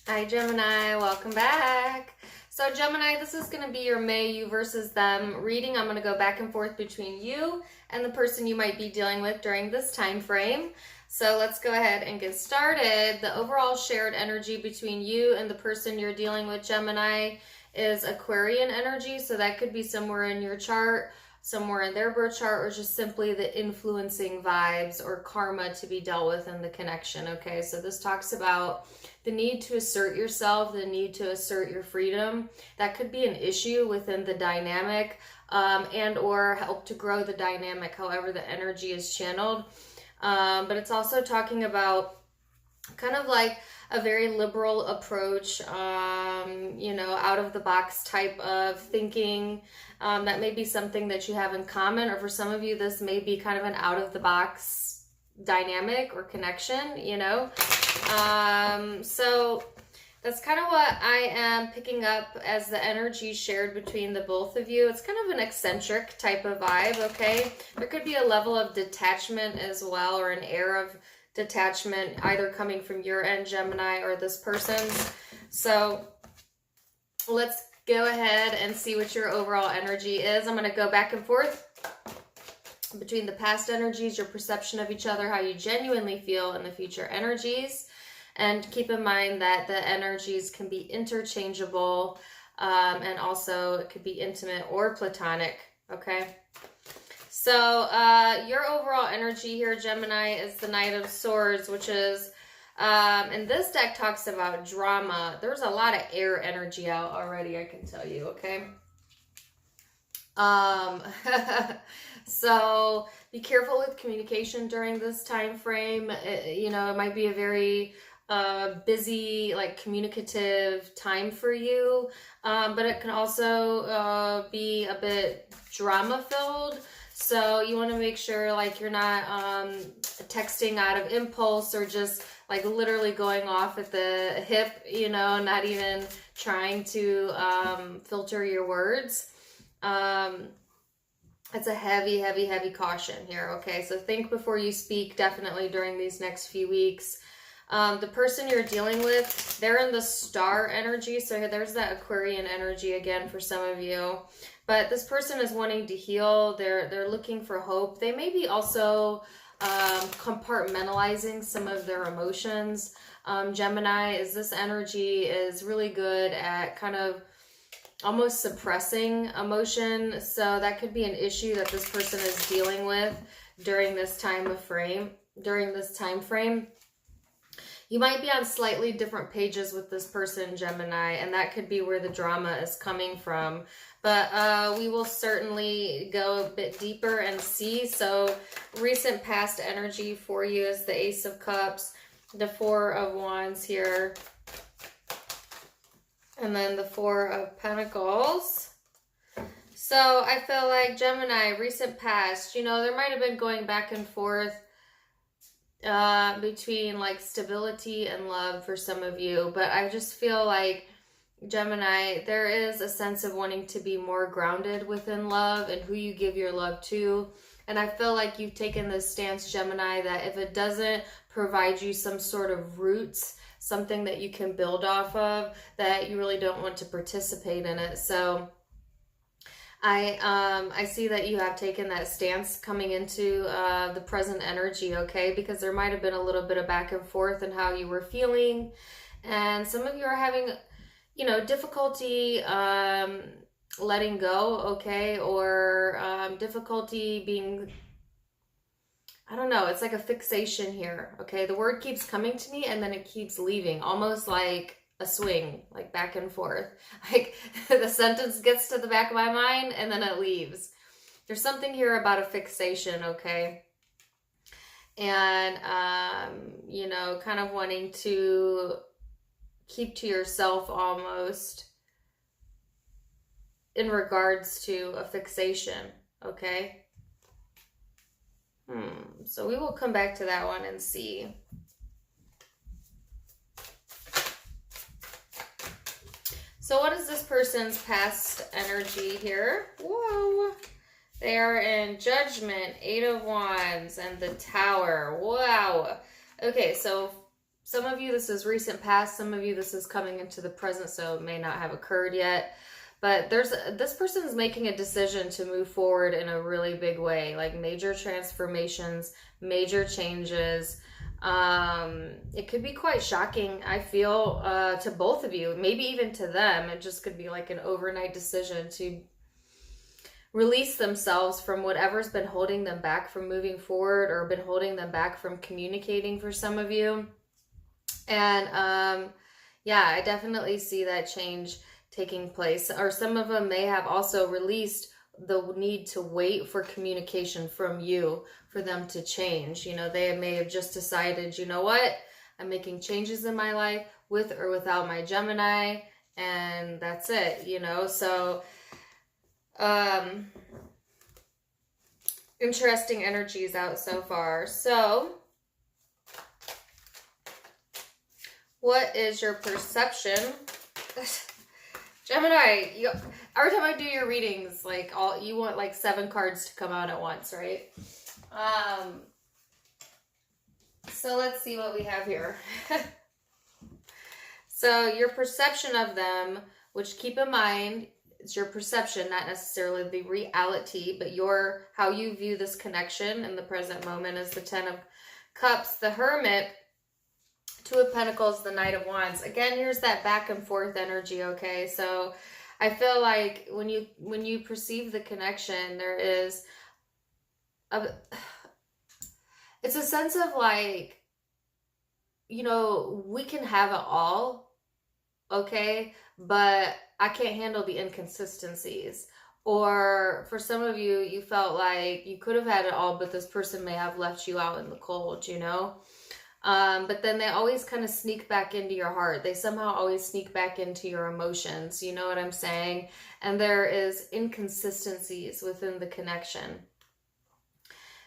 Hi Gemini, welcome back. So Gemini, this is going to be your May you versus them reading. I'm going to go back and forth between you and the person you might be dealing with during this time frame. So let's go ahead and get started. The overall shared energy between you and the person you're dealing with, Gemini, is Aquarian energy. So that could be somewhere in your chart, somewhere in their birth chart, or just simply the influencing vibes or karma to be dealt with in the connection. Okay, so this talks about the need to assert yourself, the need to assert your freedom. That could be an issue within the dynamic, and or help to grow the dynamic, however the energy is channeled. But it's also talking about kind of like a very liberal approach, out of the box type of thinking. That may be something that you have in common, or for some of you, this may be kind of an out of the box dynamic or connection, So that's kind of what I am picking up as the energy shared between the both of you. It's kind of an eccentric type of vibe, okay? There could be a level of detachment as well, or an air of detachment, either coming from your end, Gemini, or this person's. So let's go ahead and see what your overall energy is. I'm going to go back and forth between the past energies, your perception of each other, how you genuinely feel, and the future energies. And keep in mind that the energies can be interchangeable, and also it could be intimate or platonic, okay? So your overall energy here, Gemini, is the Knight of Swords, which is, and this deck talks about drama. There's a lot of air energy out already, I can tell you, okay? So be careful with communication during this time frame. It might be a very busy, like, communicative time for you, but it can also be a bit drama filled. So you want to make sure, like, you're not texting out of impulse, or just like literally going off at the hip, not even trying to filter your words. It's a heavy caution here, okay? So think before you speak, definitely during these next few weeks. The person you're dealing with, they're in the star energy. So there's that Aquarian energy again for some of you. But this person is wanting to heal. They're looking for hope. They may be also compartmentalizing some of their emotions. Gemini, is this energy is really good at kind of almost suppressing emotion. So that could be an issue that this person is dealing with during this time frame. You might be on slightly different pages with this person, Gemini, and that could be where the drama is coming from. But we will certainly go a bit deeper and see. So recent past energy for you is the Ace of Cups, the Four of Wands here, and then the Four of Pentacles. So I feel like Gemini, recent past, there might have been going back and forth between like stability and love for some of you, but I just feel like, Gemini, there is a sense of wanting to be more grounded within love and who you give your love to. And I feel like you've taken this stance, Gemini, that if it doesn't provide you some sort of roots, something that you can build off of, that you really don't want to participate in it. So I see that you have taken that stance coming into the present energy, okay? Because there might have been a little bit of back and forth in how you were feeling. And some of you are having, difficulty letting go, okay? Or difficulty being, I don't know, it's like a fixation here, okay? The word keeps coming to me and then it keeps leaving, almost like a swing, like back and forth. Like the sentence gets to the back of my mind and then it leaves. There's something here about a fixation, okay? And, kind of wanting to keep to yourself almost in regards to a fixation, okay? So we will come back to that one and see. So what is this person's past energy here? Whoa. They are in Judgment, Eight of Wands, and the Tower. Wow. Okay, so some of you, this is recent past. Some of you, this is coming into the present, so it may not have occurred yet. But this person is making a decision to move forward in a really big way, like major transformations, major changes. It could be quite shocking, I feel, to both of you, maybe even to them. It just could be like an overnight decision to release themselves from whatever's been holding them back from moving forward, or been holding them back from communicating for some of you. And yeah, I definitely see that change taking place. Or some of them may have also released the need to wait for communication from you for them to change. You know, they may have just decided, you know what, I'm making changes in my life with or without my Gemini, and that's it, you know. So interesting energies out so far. So what is your perception? Gemini, every time I do your readings, like you want like 7 cards to come out at once, right? So let's see what we have here. So your perception of them, which, keep in mind, it's your perception, not necessarily the reality, but how you view this connection in the present moment, is the 10 of Cups, the Hermit, 2 of Pentacles, the Knight of Wands. Again, here's that back and forth energy, okay? So I feel like when you perceive the connection, there is it's a sense of like, you know, we can have it all, okay? But I can't handle the inconsistencies. Or for some of you, you felt like you could have had it all, but this person may have left you out in the cold, you know? But then they always kind of sneak back into your heart. They somehow always sneak back into your emotions. You know what I'm saying? And there is inconsistencies within the connection.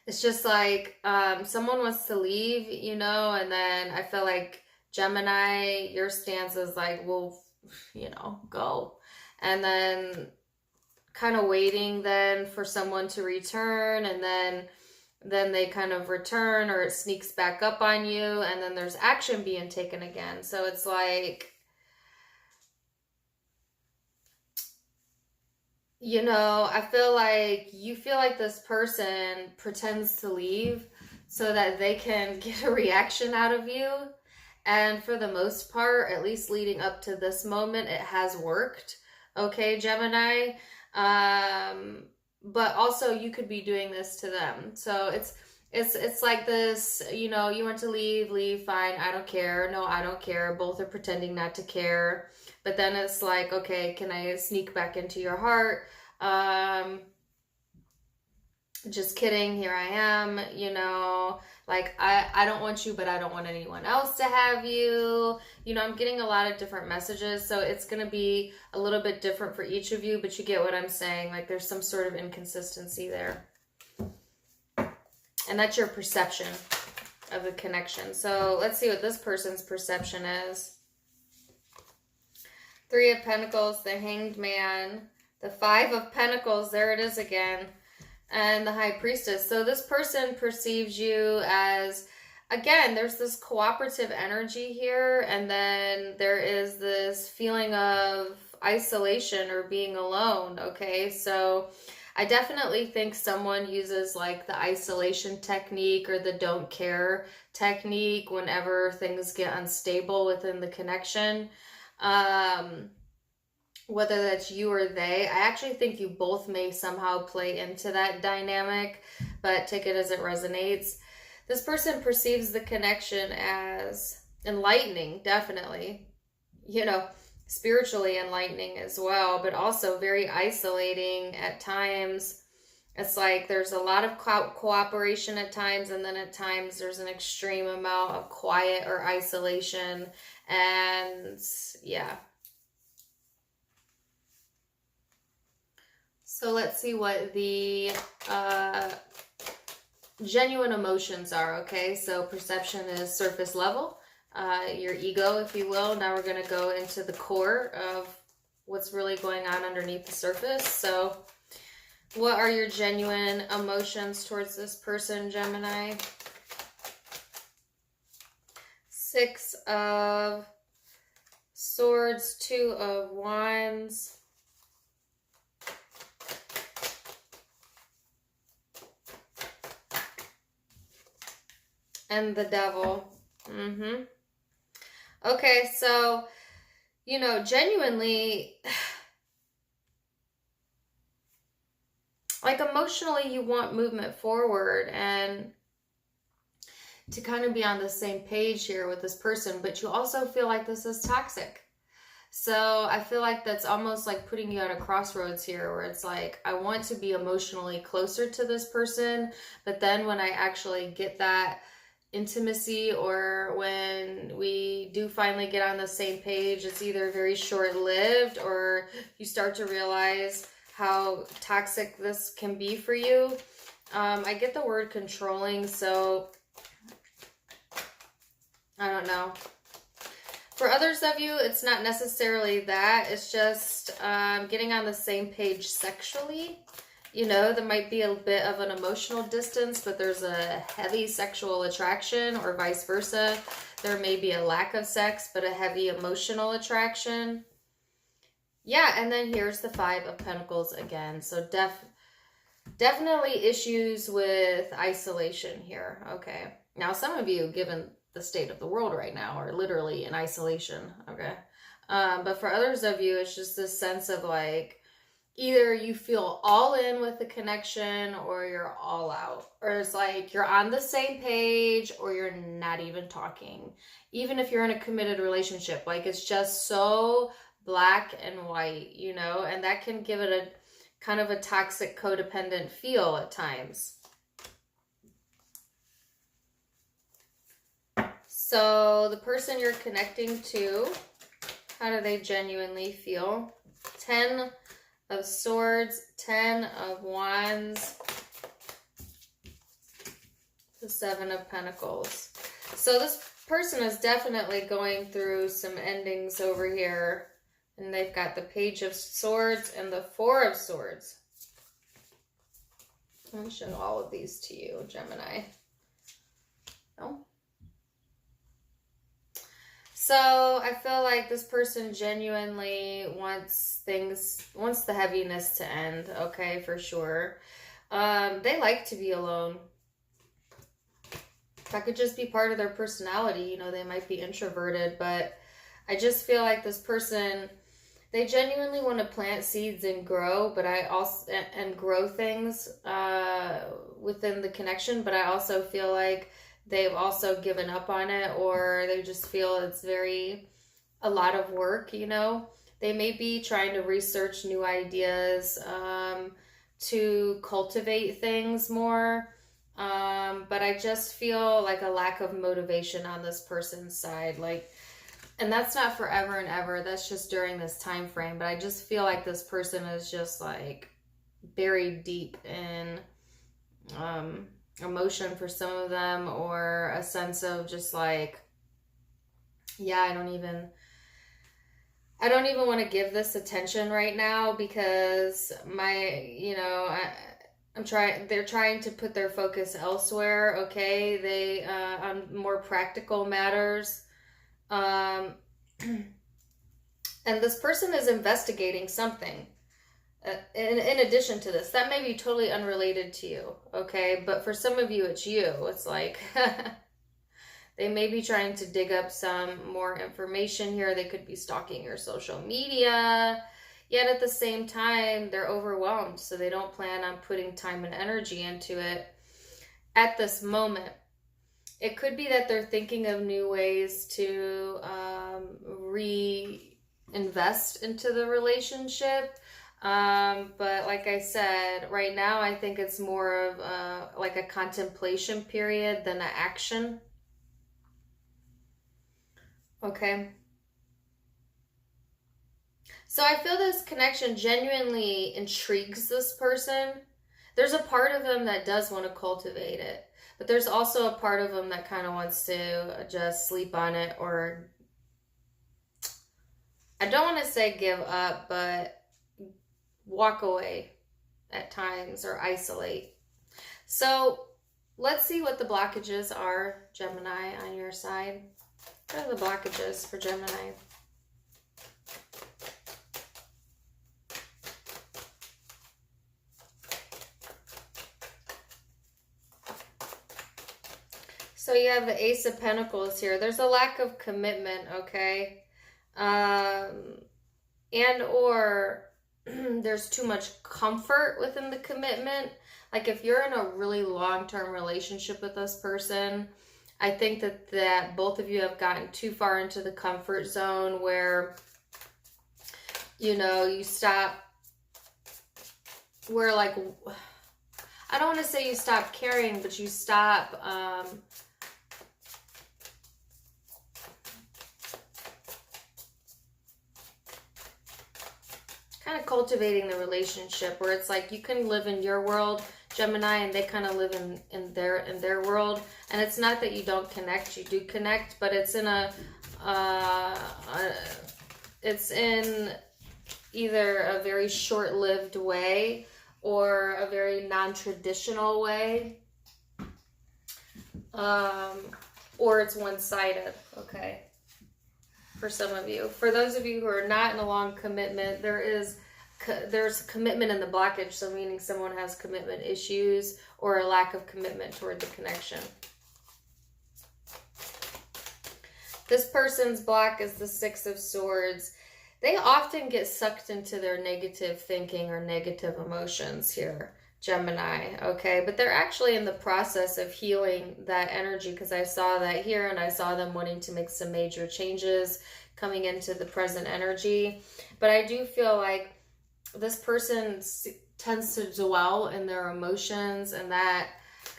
It's just like someone wants to leave, you know, and then I feel like Gemini, your stance is like, well, you know, go. And then kind of waiting then for someone to return, and then they kind of return, or it sneaks back up on you, and then there's action being taken again. So it's like, you know, I feel like you feel like this person pretends to leave so that they can get a reaction out of you. And for the most part, at least leading up to this moment, it has worked. Okay, Gemini? But also you could be doing this to them. So it's like this, you know, you want to leave, fine, I don't care. No, I don't care. Both are pretending not to care. But then it's like, okay, can I sneak back into your heart? Just kidding, here I am, you know, like I don't want you, but I don't want anyone else to have you. You know, I'm getting a lot of different messages, so it's going to be a little bit different for each of you, but you get what I'm saying. Like there's some sort of inconsistency there. And that's your perception of the connection. So let's see what this person's perception is. 3 of Pentacles, the Hanged Man, the 5 of Pentacles, there it is again, and the High Priestess. So this person perceives you as, again, there's this cooperative energy here, and then there is this feeling of isolation or being alone, okay? So I definitely think someone uses like the isolation technique or the don't care technique whenever things get unstable within the connection. Whether that's you or they. I actually think you both may somehow play into that dynamic, but take it as it resonates. This person perceives the connection as enlightening, definitely. You know, spiritually enlightening as well, but also very isolating at times. It's like there's a lot of cooperation at times, and then at times there's an extreme amount of quiet or isolation. And yeah. So let's see what the genuine emotions are, okay? So perception is surface level, your ego, if you will. Now we're going to go into the core of what's really going on underneath the surface. So what are your genuine emotions towards this person, Gemini? 6 Six of Swords, Two of Wands, and the Devil. Okay, so, you know, genuinely, like emotionally, you want movement forward and to kind of be on the same page here with this person, but you also feel like this is toxic. So I feel like that's almost like putting you at a crossroads here where it's like, I want to be emotionally closer to this person, but then when I actually get that intimacy or when we do finally get on the same page, it's either very short-lived or you start to realize how toxic this can be for you. I get the word controlling, so I don't know. For others of you, it's not necessarily that. It's just getting on the same page sexually. You know, there might be a bit of an emotional distance, but there's a heavy sexual attraction, or vice versa. There may be a lack of sex, but a heavy emotional attraction. Yeah, and then here's the Five of Pentacles again. So definitely issues with isolation here. Okay. Now, some of you, given the state of the world right now, are literally in isolation. Okay. But for others of you, it's just this sense of like, either you feel all in with the connection or you're all out. Or it's like you're on the same page or you're not even talking. Even if you're in a committed relationship, like it's just so black and white, you know, and that can give it a kind of a toxic codependent feel at times. So the person you're connecting to, how do they genuinely feel? 10 of Swords, 10 of Wands, the Seven of Pentacles. So this person is definitely going through some endings over here. And they've got the Page of Swords and the Four of Swords. Let me show all of these to you, Gemini. Oh. So I feel like this person genuinely wants the heaviness to end, okay, for sure. They like to be alone. That could just be part of their personality, you know, they might be introverted, but I just feel like this person, they genuinely want to plant seeds and grow, but and grow things within the connection, but I also feel like they've also given up on it, or they just feel it's a lot of work, you know. They may be trying to research new ideas to cultivate things more, but I just feel like a lack of motivation on this person's side. Like, and that's not forever and ever, that's just during this time frame, but I just feel like this person is just like buried deep in emotion for some of them, or a sense of just like, yeah, I don't even want to give this attention right now because they're trying to put their focus elsewhere. Okay. They, on more practical matters. And this person is investigating something. In addition to this, that may be totally unrelated to you, okay? But for some of you, it's you. It's like they may be trying to dig up some more information here. They could be stalking your social media. Yet at the same time, they're overwhelmed, so they don't plan on putting time and energy into it at this moment. It could be that they're thinking of new ways to reinvest into the relationship. But like I said, right now, I think it's more of like a contemplation period than an action. Okay. So I feel this connection genuinely intrigues this person. There's a part of them that does want to cultivate it, but there's also a part of them that kind of wants to just sleep on it, or I don't want to say give up, but walk away at times or isolate. So let's see what the blockages are, Gemini, on your side. What are the blockages for Gemini? So you have the Ace of Pentacles here. There's a lack of commitment, okay? And or there's too much comfort within the commitment. Like if you're in a really long-term relationship with this person, I think that both of you have gotten too far into the comfort zone where, you know, you stop, where like, I don't want to say you stop caring, but you stop, kind of cultivating the relationship where it's like you can live in your world, Gemini, and they kind of live in their world. And it's not that you don't connect, you do connect, but it's in it's in either a very short-lived way or a very non-traditional way, or it's one-sided, okay? For some of you. For those of you who are not in a long commitment, there's commitment in the blockage, so meaning someone has commitment issues or a lack of commitment toward the connection. This person's block is the Six of Swords. They often get sucked into their negative thinking or negative emotions here, Gemini, okay? But they're actually in the process of healing that energy, because I saw that here and I saw them wanting to make some major changes coming into the present energy. But I do feel like this person tends to dwell in their emotions, and that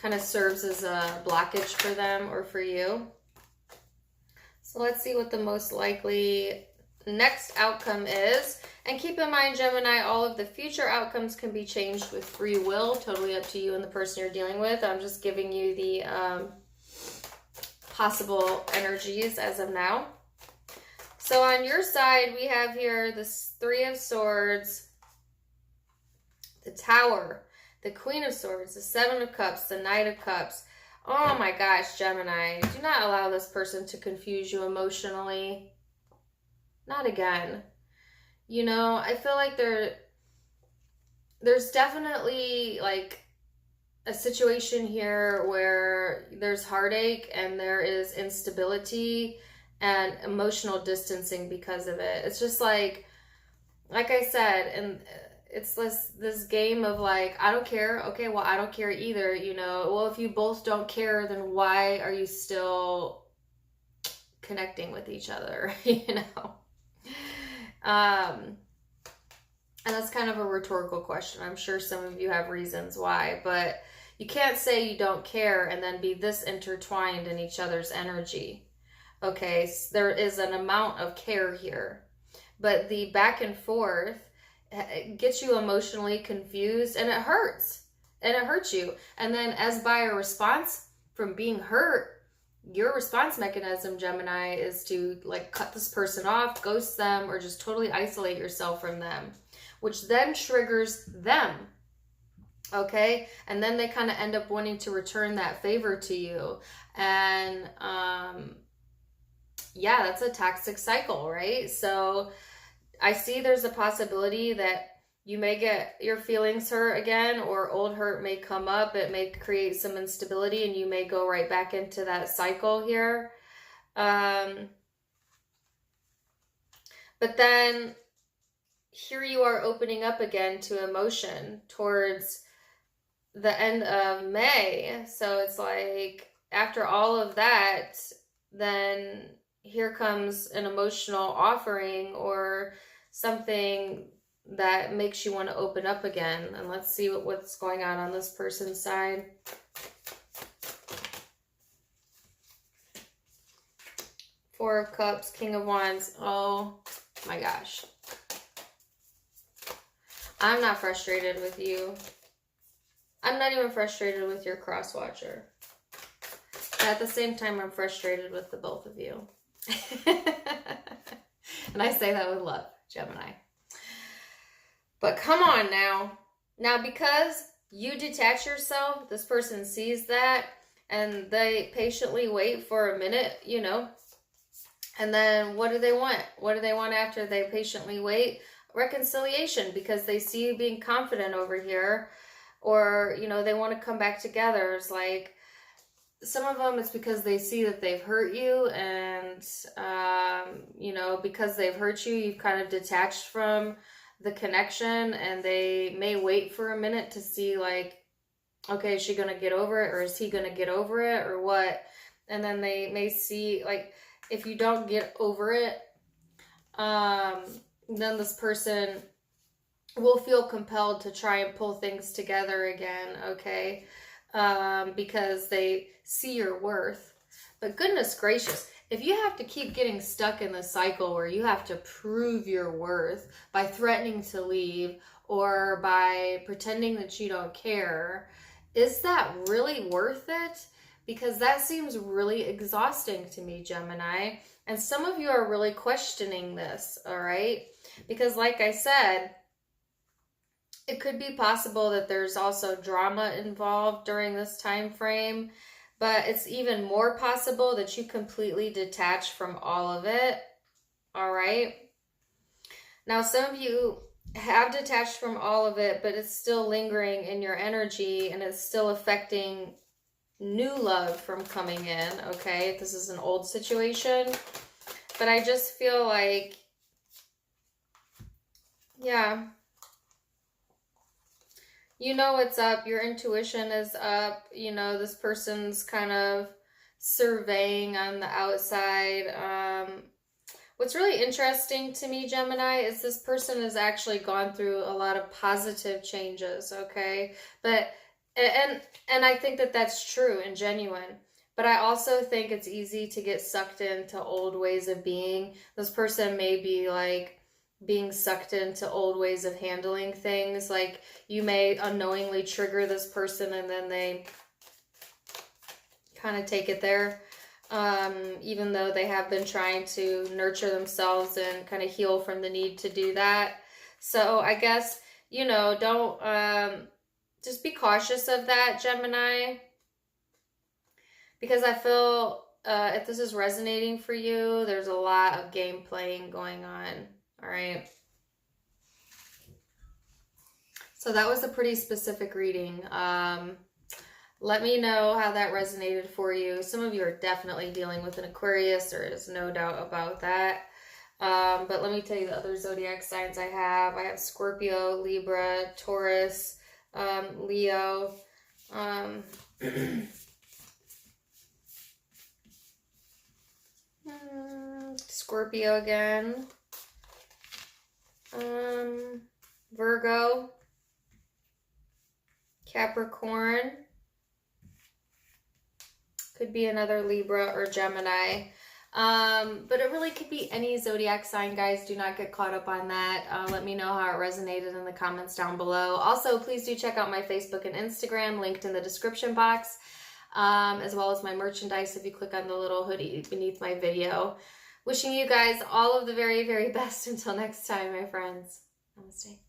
kind of serves as a blockage for them or for you. So let's see what the most likely next outcome is. And keep in mind, Gemini, all of the future outcomes can be changed with free will. Totally up to you and the person you're dealing with. I'm just giving you the possible energies as of now. So on your side, we have here the Three of Swords, the Tower, the Queen of Swords, the Seven of Cups, the Knight of Cups. Oh my gosh, Gemini, do not allow this person to confuse you emotionally. Not again. You know, I feel like there's definitely like a situation here where there's heartache and there is instability and emotional distancing because of it. It's just like I said, and it's this game of like, I don't care. Okay, well, I don't care either, you know. Well, if you both don't care, then why are you still connecting with each other, you know? And that's kind of a rhetorical question. I'm sure some of you have reasons why, but you can't say you don't care and then be this intertwined in each other's energy. Okay, so there is an amount of care here, but the back and forth gets you emotionally confused, and it hurts, and it hurts you. And then as by a response from being hurt, your response mechanism, Gemini, is to like cut this person off, ghost them, or just totally isolate yourself from them, which then triggers them. Okay, and then they kind of end up wanting to return that favor to you. And yeah, that's a toxic cycle, right? So I see there's a possibility that you may get your feelings hurt again, or old hurt may come up. It may create some instability and you may go right back into that cycle here. But then here you are opening up again to emotion towards the end of May. So it's like after all of that, then here comes an emotional offering or something that makes you want to open up again. And let's see what's going on this person's side. Four of Cups, King of Wands. Oh my gosh. I'm not frustrated with you. I'm not even frustrated with your cross watcher. At the same time, I'm frustrated with the both of you. And I say that with love, Gemini. But come on now. Now, because you detach yourself, this person sees that and they patiently wait for a minute, you know, And then what do they want? What do they want after they patiently wait? Reconciliation, because they see you being confident over here. Or, you know, they want to come back together. It's like, some of them it's because they see that they've hurt you, and, you know, because they've hurt you, you've kind of detached from the connection, and they may wait for a minute to see, like, okay, is she going to get over it, or is he going to get over it, or what? And then they may see, like, if you don't get over it, then this person will feel compelled to try and pull things together again, okay? Because they see your worth. But goodness gracious, if you have to keep getting stuck in the cycle where you have to prove your worth by threatening to leave or by pretending that you don't care, is that really worth it? Because that seems really exhausting to me, Gemini. And some of you are really questioning this, all right? Because like I said, it could be possible that there's also drama involved during this time frame, but it's even more possible that you completely detach from all of it, all right? Now, some of you have detached from all of it, but it's still lingering in your energy, and it's still affecting new love from coming in, okay? This is an old situation, but I just feel like, yeah, you know what's up. Your intuition is up. You know, this person's kind of surveying on the outside. What's really interesting to me, Gemini, is this person has actually gone through a lot of positive changes, okay? But, and I think that that's true and genuine. But I also think it's easy to get sucked into old ways of being. This person may be like being sucked into old ways of handling things. Like, you may unknowingly trigger this person, and then they kind of take it there, even though they have been trying to nurture themselves and kind of heal from the need to do that. So I guess, you know, don't, just be cautious of that, Gemini, because I feel, if this is resonating for you, there's a lot of game playing going on. All right. So that was a pretty specific reading. Let me know how that resonated for you. Some of you are definitely dealing with an Aquarius. There is no doubt about that. But let me tell you the other zodiac signs I have. I have Scorpio, Libra, Taurus, Leo. Scorpio again. Virgo, Capricorn, could be another Libra or Gemini, but it really could be any zodiac sign, guys. Do not get caught up on that. Let me know how it resonated in the comments down below. Also, please do check out my Facebook and Instagram, linked in the description box, as well as my merchandise if you click on the little hoodie beneath my video. Wishing you guys all of the very, very best until next time, my friends. Namaste.